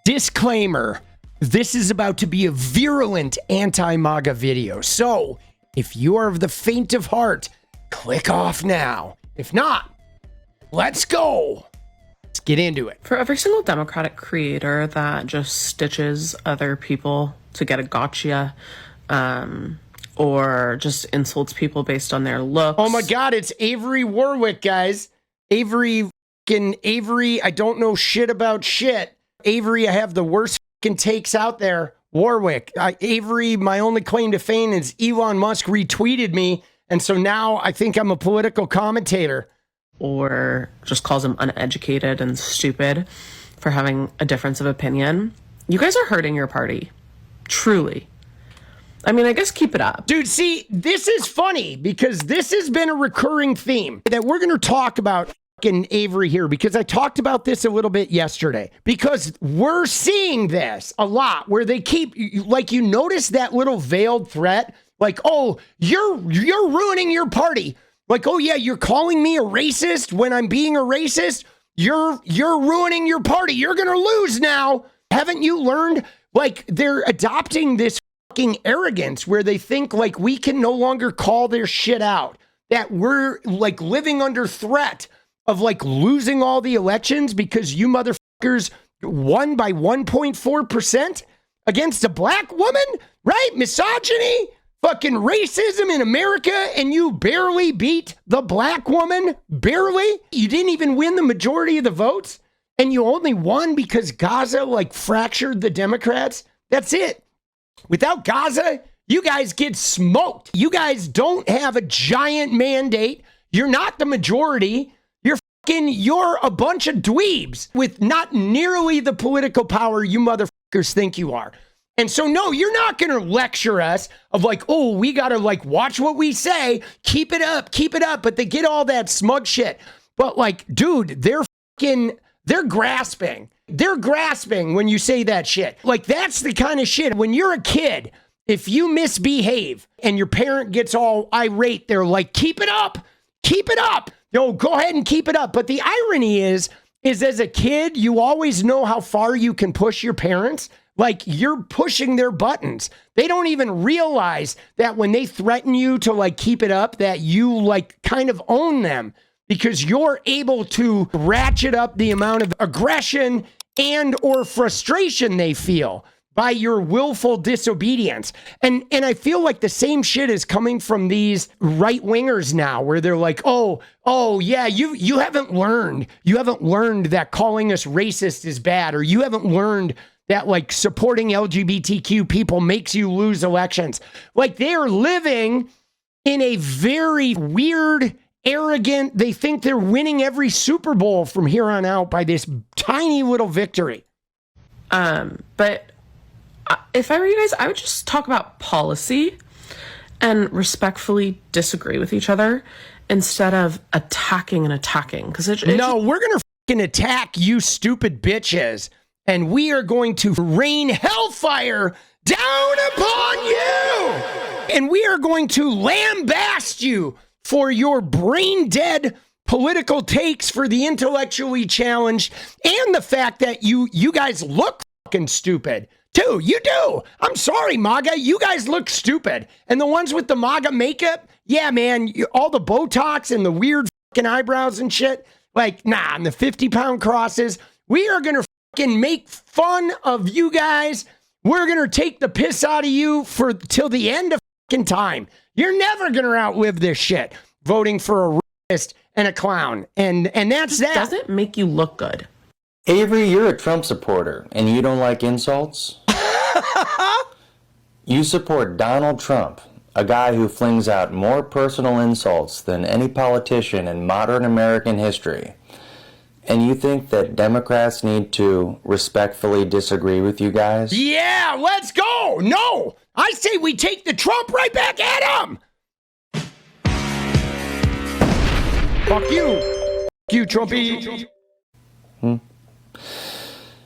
Disclaimer, this is about to be a virulent anti-MAGA video. So, if you are of the faint of heart, click off now. If not, let's go. Let's get into it. For every single Democratic creator that just stitches other people to get a gotcha, or just insults people based on their looks. Oh my God, it's Avery Warwick, guys. Avery, I don't know shit about shit. Avery, I have the worst takes out there. Warwick, Avery, my only claim to fame is Elon Musk retweeted me, and so now I think I'm a political commentator. Or just calls him uneducated and stupid for having a difference of opinion. You guys are hurting your party. Truly. I mean, I guess keep it up. Dude, see, this is funny because this has been a recurring theme that we're going to talk about in Avery here, because I talked about this a little bit yesterday, because we're seeing this a lot where they keep, like, you notice that little veiled threat, like, oh, you're ruining your party. Like, oh yeah, you're calling me a racist when I'm being a racist. You're ruining your party. You're going to lose now. Haven't you learned? Like, they're adopting this fucking arrogance where they think like we can no longer call their shit out, that we're like living under threat of like losing all the elections because you motherfuckers won by 1.4% against a black woman, right? Misogyny, fucking racism in America, and you barely beat the black woman, barely. You didn't even win the majority of the votes, and you only won because Gaza like fractured the Democrats. That's it. Without Gaza, you guys get smoked. You guys don't have a giant mandate. You're not the majority. You're a bunch of dweebs with not nearly the political power you motherfuckers think you are. And so, no, you're not going to lecture us of like, oh, we got to like watch what we say. Keep it up. But they get all that smug shit. But like, dude, they're grasping. They're grasping when you say that shit. Like, that's the kind of shit. When you're a kid, if you misbehave and your parent gets all irate, they're like, keep it up. No, go ahead and keep it up. But the irony is as a kid, you always know how far you can push your parents. Like, you're pushing their buttons. They don't even realize that when they threaten you to like keep it up, that you like kind of own them because you're able to ratchet up the amount of aggression and or frustration they feel by your willful disobedience. And I feel like the same shit is coming from these right-wingers now, where they're like, oh yeah, you haven't learned that calling us racist is bad, or you haven't learned that like supporting LGBTQ people makes you lose elections. Like, they are living in a very weird, arrogant, they think they're winning every Super Bowl from here on out by this tiny little victory. But if I were you guys, I would just talk about policy and respectfully disagree with each other instead of attacking. Because no, we're going to fucking attack you stupid bitches, and we are going to rain hellfire down upon you, and we are going to lambaste you for your brain dead political takes for the intellectually challenged, and the fact that you guys look fucking stupid. Too, you do. I'm sorry, MAGA. You guys look stupid. And the ones with the MAGA makeup, yeah, man, all the Botox and the weird fucking eyebrows and shit, like, nah, and the 50-pound crosses, we are going to fucking make fun of you guys. We're going to take the piss out of you till the end of fucking time. You're never going to outlive this shit, voting for a racist and a clown. And that's that. Doesn't make you look good. Avery, you're a Trump supporter, and you don't like insults? You support Donald Trump, a guy who flings out more personal insults than any politician in modern American history. And you think that Democrats need to respectfully disagree with you guys? Yeah, let's go! No! I say we take the Trump right back at him! Fuck you! Fuck you, Trumpy!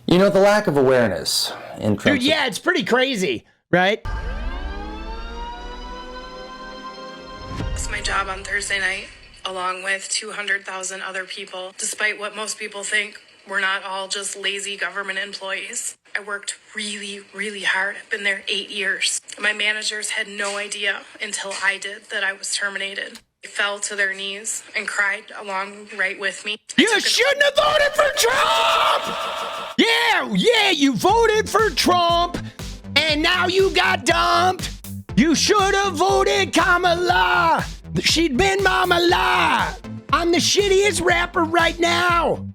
You know, the lack of awareness in Trump. Dude, yeah, it's pretty crazy, right? It's my job on Thursday night, along with 200,000 other people. Despite what most people think, We're not all just lazy government employees. I worked really, really hard. I've been there 8 years. My managers had no idea until I did that I was terminated. They fell to their knees and cried along right with me. You shouldn't have voted for Trump! Yeah, you voted for Trump, and now you got dumped. You should have voted Kamala. She'd been Mama La. I'm the shittiest rapper right now.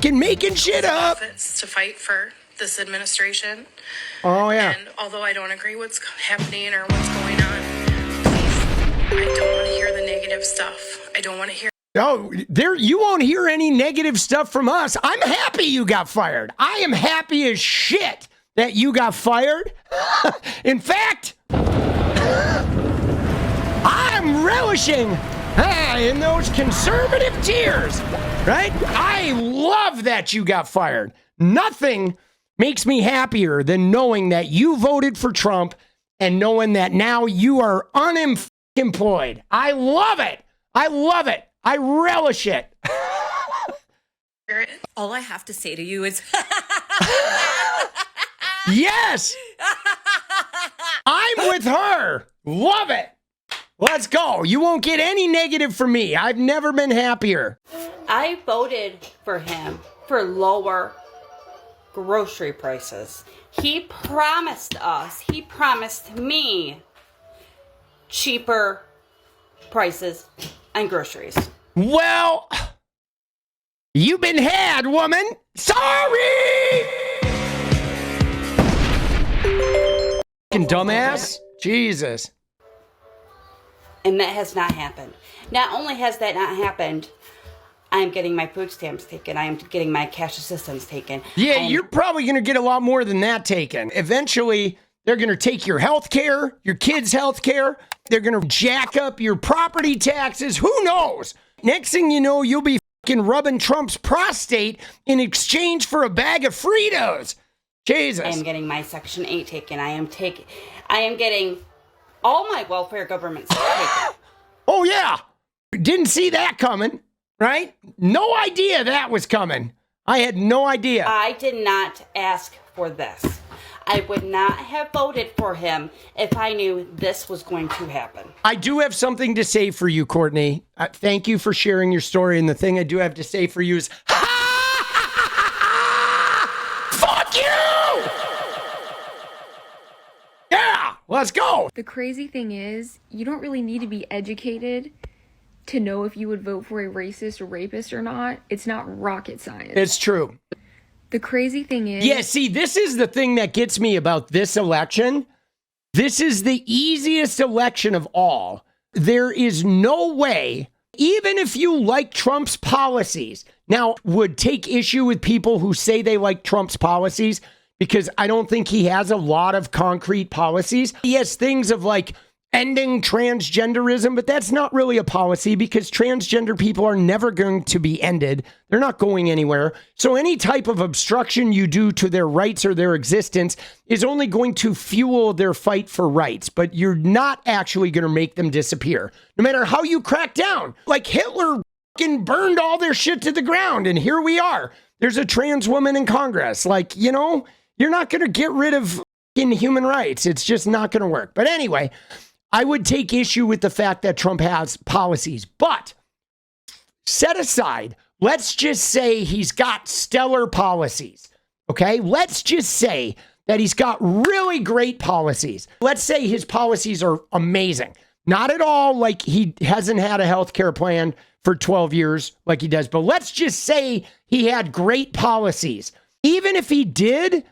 Making shit up. To fight for this administration. Oh, yeah. And although I don't agree what's happening or what's going on, please, I don't want to hear the negative stuff. I don't want to hear. Oh, you won't hear any negative stuff from us. I'm happy you got fired. I am happy as shit that you got fired. In fact, I'm relishing in those conservative tears, right? I love that you got fired. Nothing makes me happier than knowing that you voted for Trump and knowing that now you are unemployed. I love it. I love it. I relish it. All I have to say to you is yes. I'm with her. Love it. Let's go. You won't get any negative from me. I've never been happier. I voted for him for lower grocery prices. He promised me cheaper prices on groceries. Well, you've been had, woman. Sorry. Fucking dumbass. Jesus. And that has not happened. Not only has that not happened, I am getting my food stamps taken. I am getting my cash assistance taken. Yeah, you're probably going to get a lot more than that taken. Eventually, they're going to take your health care, your kids' health care. They're going to jack up your property taxes. Who knows? Next thing you know, you'll be fucking rubbing Trump's prostate in exchange for a bag of Fritos. Jesus. I am getting my Section 8 taken. I am getting all my welfare government stuff taken. Oh, yeah. Didn't see that coming, right? No idea that was coming. I had no idea. I did not ask for this. I would not have voted for him if I knew this was going to happen. I do have something to say for you, Courtney. Thank you for sharing your story. And the thing I do have to say for you is, fuck you! Yeah, let's go. The crazy thing is, you don't really need to be educated to know if you would vote for a racist or rapist or not. It's not rocket science. It's true. The crazy thing is... Yeah, see, this is the thing that gets me about this election. This is the easiest election of all. There is no way, even if you like Trump's policies, now would take issue with people who say they like Trump's policies, because I don't think he has a lot of concrete policies. He has things of like ending transgenderism, but that's not really a policy because transgender people are never going to be ended. They're not going anywhere. So any type of obstruction you do to their rights or their existence is only going to fuel their fight for rights, but you're not actually going to make them disappear. No matter how you crack down. Like Hitler fucking burned all their shit to the ground, and here we are. There's a trans woman in Congress. Like, you know, you're not going to get rid of fucking human rights. It's just not going to work. But anyway, I would take issue with the fact that Trump has policies, but set aside, let's just say he's got stellar policies, okay? Let's just say that he's got really great policies. Let's say his policies are amazing. Not at all like he hasn't had a health care plan for 12 years like he does, but let's just say he had great policies. Even if he did,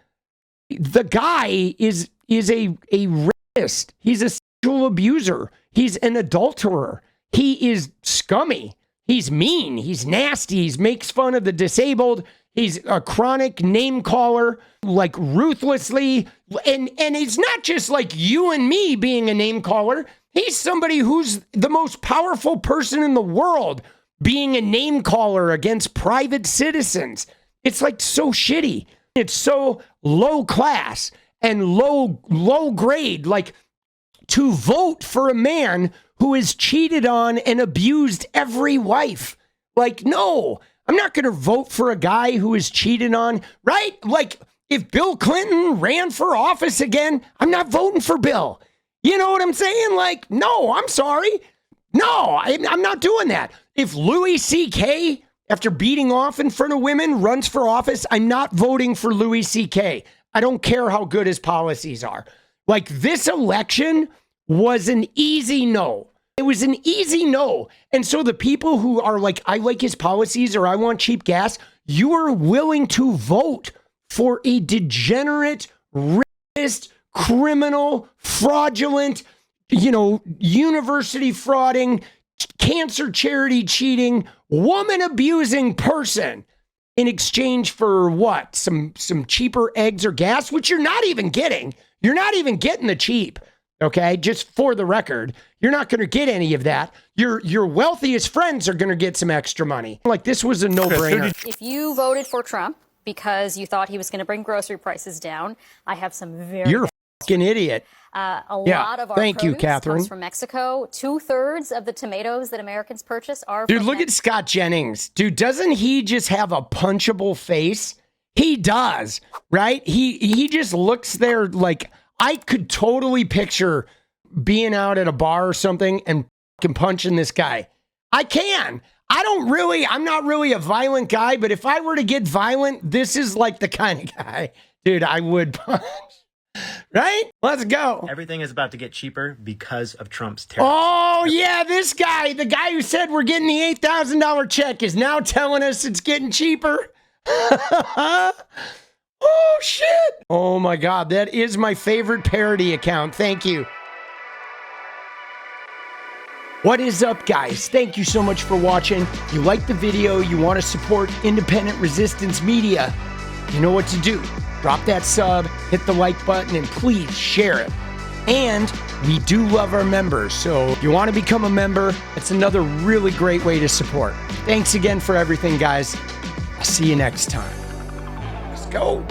the guy is a rapist. He's a sexual abuser. He's an adulterer. He is scummy. He's mean. He's nasty. He makes fun of the disabled. He's a chronic name caller, like ruthlessly. And it's not just like you and me being a name caller. He's somebody who's the most powerful person in the world being a name caller against private citizens. It's like so shitty. It's so low class and low grade. Like, to vote for a man who has cheated on and abused every wife. Like, no, I'm not going to vote for a guy who is cheated on, right? Like, if Bill Clinton ran for office again, I'm not voting for Bill. You know what I'm saying? Like, no, I'm sorry. No, I'm not doing that. If Louis C.K., after beating off in front of women, runs for office, I'm not voting for Louis C.K. I don't care how good his policies are. Like, this election was an easy no. It was an easy no. And so the people who are like, I like his policies or I want cheap gas, you are willing to vote for a degenerate, racist, criminal, fraudulent, university frauding, cancer charity cheating, woman abusing person in exchange for what? Some cheaper eggs or gas, which you're not even getting. You're not even getting the cheap. Okay, just for the record, you're not going to get any of that. Your wealthiest friends are going to get some extra money. Like, this was a no-brainer. If you voted for Trump because you thought he was going to bring grocery prices down, I have some very... You're a fucking idiot. A lot of our thank you, produce Catherine. comes from Mexico. 2/3 of the tomatoes that Americans purchase are Dude, from look at Scott Jennings. Dude, doesn't he just have a punchable face? He does, right? He just looks there like... I could totally picture being out at a bar or something and fucking punching this guy. I can. I'm not really a violent guy, but if I were to get violent, this is like the kind of guy, dude, I would punch. Right? Let's go. Everything is about to get cheaper because of Trump's tariffs. Oh, yeah, this guy, the guy who said we're getting the $8,000 check is now telling us it's getting cheaper. Oh, shit. Oh, my God. That is my favorite parody account. Thank you. What is up, guys? Thank you so much for watching. You like the video, you want to support independent resistance media, you know what to do. Drop that sub, hit the like button, and please share it. And we do love our members, so if you want to become a member, it's another really great way to support. Thanks again for everything, guys. I'll see you next time. Let's go.